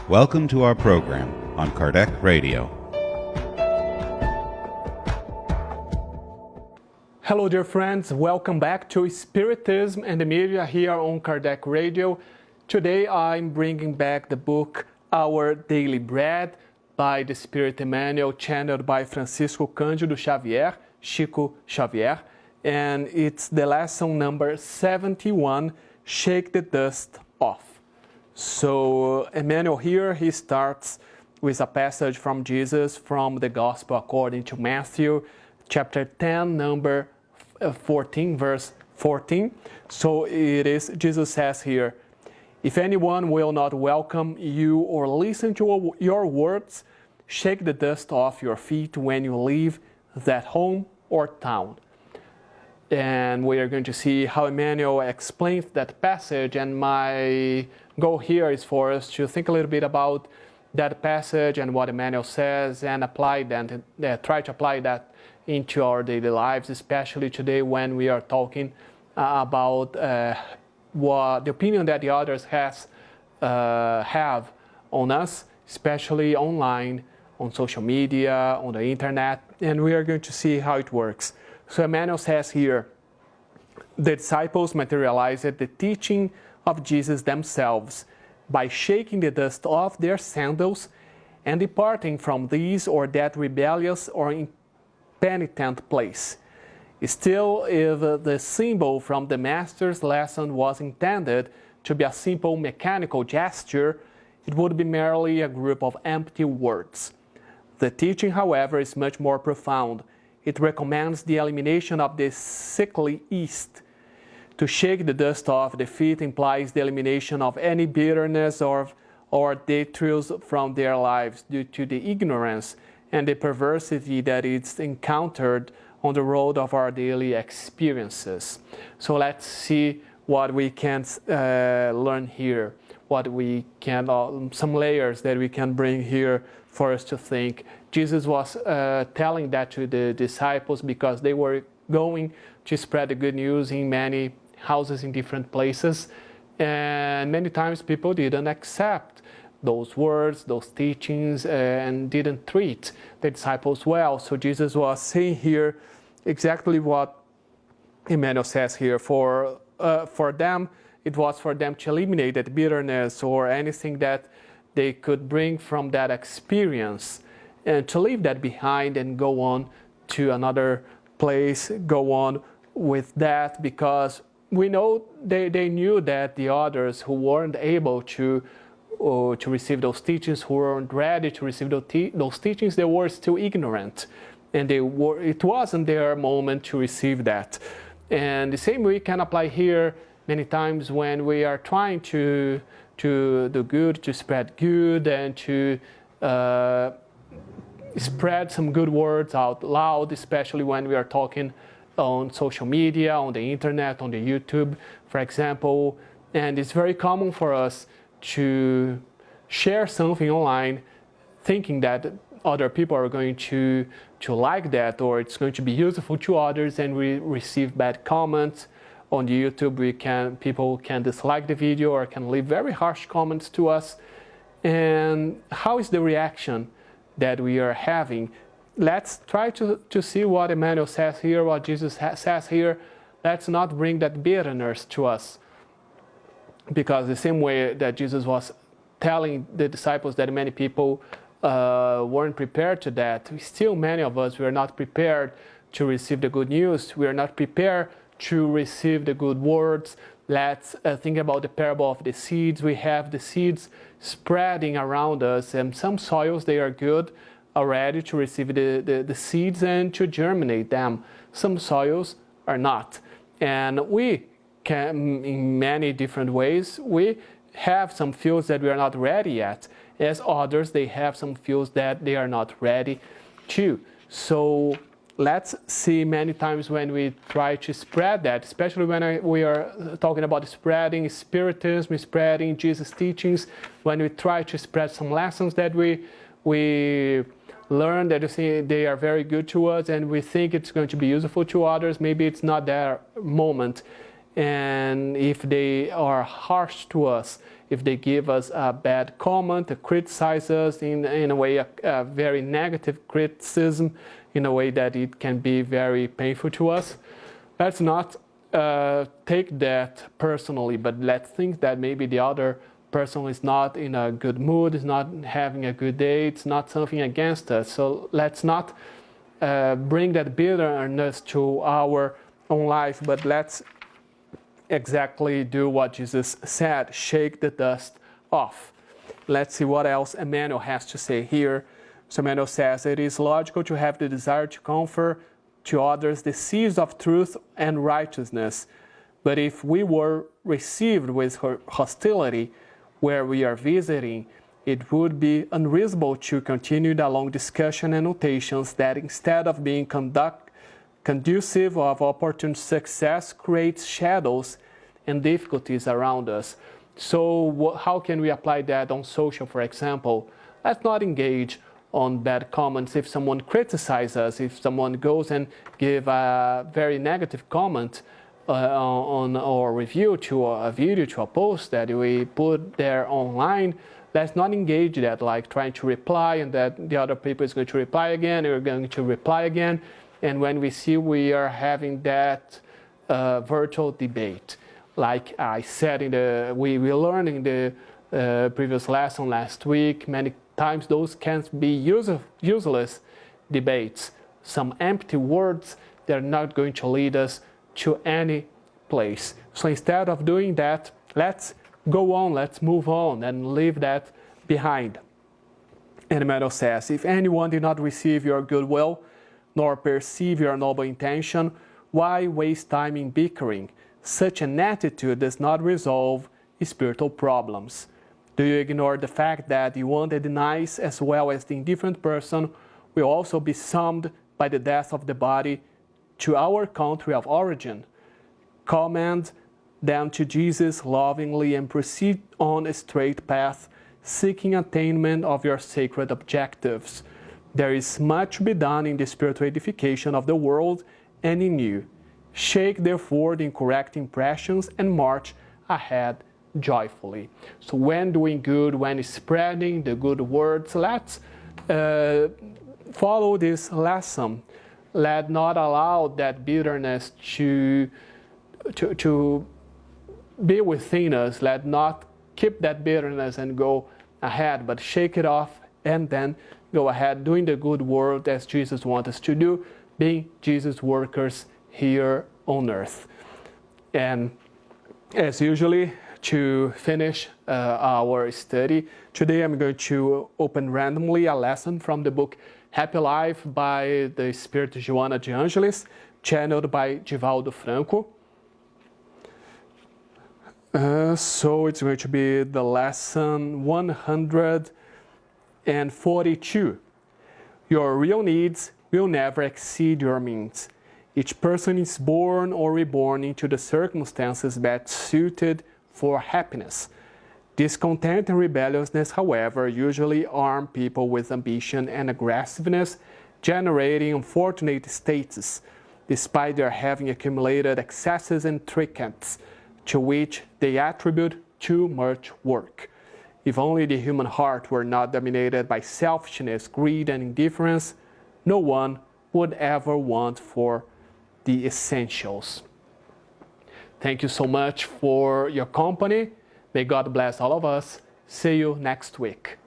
Welcome to our program on Kardec Radio. Hello dear friends, welcome back to Spiritism and the Media here on Kardec Radio. Today I'm bringing back the book Our Daily Bread by the Spirit Emmanuel, channeled by Francisco Cândido Xavier, Chico Xavier, and it's the lesson number 71, Shake the Dust Off. So Emmanuel here, he starts with a passage from Jesus from the Gospel according to Matthew, chapter 10, number 14, verse 14. So it is, Jesus says here, if anyone will not welcome you or listen to your words, shake the dust off your feet when you leave that home or town. And we are going to see how Emmanuel explains that passage, and my goal here is for us to think a little bit about that passage and what Emmanuel says and apply that, try to apply that into our daily lives, especially today when we are talking about what the opinion that the others have on us, especially online, on social media, on the internet, and we are going to see how it works. So Emmanuel says here, the disciples materialized the teaching of Jesus themselves by shaking the dust off their sandals and departing from this or that rebellious or impenitent place. Still, if the symbol from the Master's lesson was intended to be a simple mechanical gesture, it would be merely a group of empty words. The teaching, however, is much more profound. It recommends the elimination of the sickly yeast. To shake the dust off the feet implies the elimination of any bitterness or detritus from their lives due to the ignorance and the perversity that is encountered on the road of our daily experiences. So let's see what we can learn here, what we can, some layers that we can bring here for us to think. Jesus was telling that to the disciples because they were going to spread the good news in many houses in different places, and many times people didn't accept those words, those teachings, and didn't treat the disciples well. So Jesus was saying here exactly what Emmanuel says here. For them, it was for them to eliminate that bitterness or anything that they could bring from that experience, and to leave that behind and go on to another place, go on with that, because we know they knew that the others who weren't able to receive those teachings, who weren't ready to receive those teachings, they were still ignorant, and it wasn't their moment to receive that. And the same we can apply here many times when we are trying to do good, to spread good, and to spread some good words out loud, especially when we are talking on social media, on the internet, on the YouTube, for example. And it's very common for us to share something online thinking that other people are going to like that, or it's going to be useful to others, and we receive bad comments. On the YouTube, people can dislike the video or can leave very harsh comments to us. And how is the reaction that we are having? Let's try to see what Emmanuel says here, what Jesus says here. Let's not bring that bitterness to us, because the same way that Jesus was telling the disciples that many people weren't prepared to that, still many of us, we are not prepared to receive the good news. We are not prepared to receive the good words. Let's think about the parable of the seeds. We have the seeds spreading around us, and some soils, they are good already to receive the seeds and to germinate them. Some soils are not. And we can, in many different ways, we have some fields that we are not ready yet, as others, they have some fields that they are not ready to. So let's see many times when we try to spread that, especially when we are talking about spreading Spiritism, spreading Jesus' teachings, when we try to spread some lessons that we learn, that they are very good to us, and we think it's going to be useful to others. Maybe it's not their moment, and if they are harsh to us, if they give us a bad comment, criticize us in a way, a very negative criticism, in a way that it can be very painful to us, let's not take that personally, but let's think that maybe the other person is not in a good mood, is not having a good day, it's not something against us. So let's not bring that bitterness to our own life, but let's exactly do what Jesus said, shake the dust off. Let's see what else Emmanuel has to say here. So Emmanuel says, it is logical to have the desire to confer to others the seeds of truth and righteousness. But if we were received with hostility where we are visiting, it would be unreasonable to continue the long discussion and notations that, instead of being conducive of opportune success, creates shadows and difficulties around us. So how can we apply that on social, for example? Let's not engage on bad comments. If someone criticizes us, if someone goes and give a very negative comment on our review to a video, to a post that we put there online, let's not engage that, like trying to reply and that the other people is going to reply again, we're going to reply again. And when we see we are having that virtual debate, like I said, we learned in the previous lesson last week, many times those can be useless debates, some empty words that are not going to lead us to any place. So instead of doing that, let's go on, let's move on and leave that behind. And Emmanuel says, if anyone did not receive your goodwill, nor perceive your noble intention, why waste time in bickering? Such an attitude does not resolve spiritual problems. Do you ignore the fact that the one that denies as well as the indifferent person will also be summed by the death of the body to our country of origin? Commend them to Jesus lovingly and proceed on a straight path, seeking attainment of your sacred objectives. There is much to be done in the spiritual edification of the world and in you. Shake, therefore, the incorrect impressions and march ahead joyfully. So when doing good, when spreading the good words, let's follow this lesson. Let not allow that bitterness to be within us. Let not keep that bitterness and go ahead, but shake it off and then go ahead doing the good work as Jesus wants us to do, being Jesus workers here on earth. And as usually, to finish our study, today I'm going to open randomly a lesson from the book Happy Life by the Spirit Joana de Angelis, channeled by Divaldo Franco. So it's going to be the lesson 142. Your real needs will never exceed your means. Each person is born or reborn into the circumstances best suited for happiness. Discontent and rebelliousness, however, usually arm people with ambition and aggressiveness, generating unfortunate states, despite their having accumulated excesses and trinkets, to which they attribute too much work. If only the human heart were not dominated by selfishness, greed, and indifference, no one would ever want for the essentials. Thank you so much for your company. May God bless all of us. See you next week.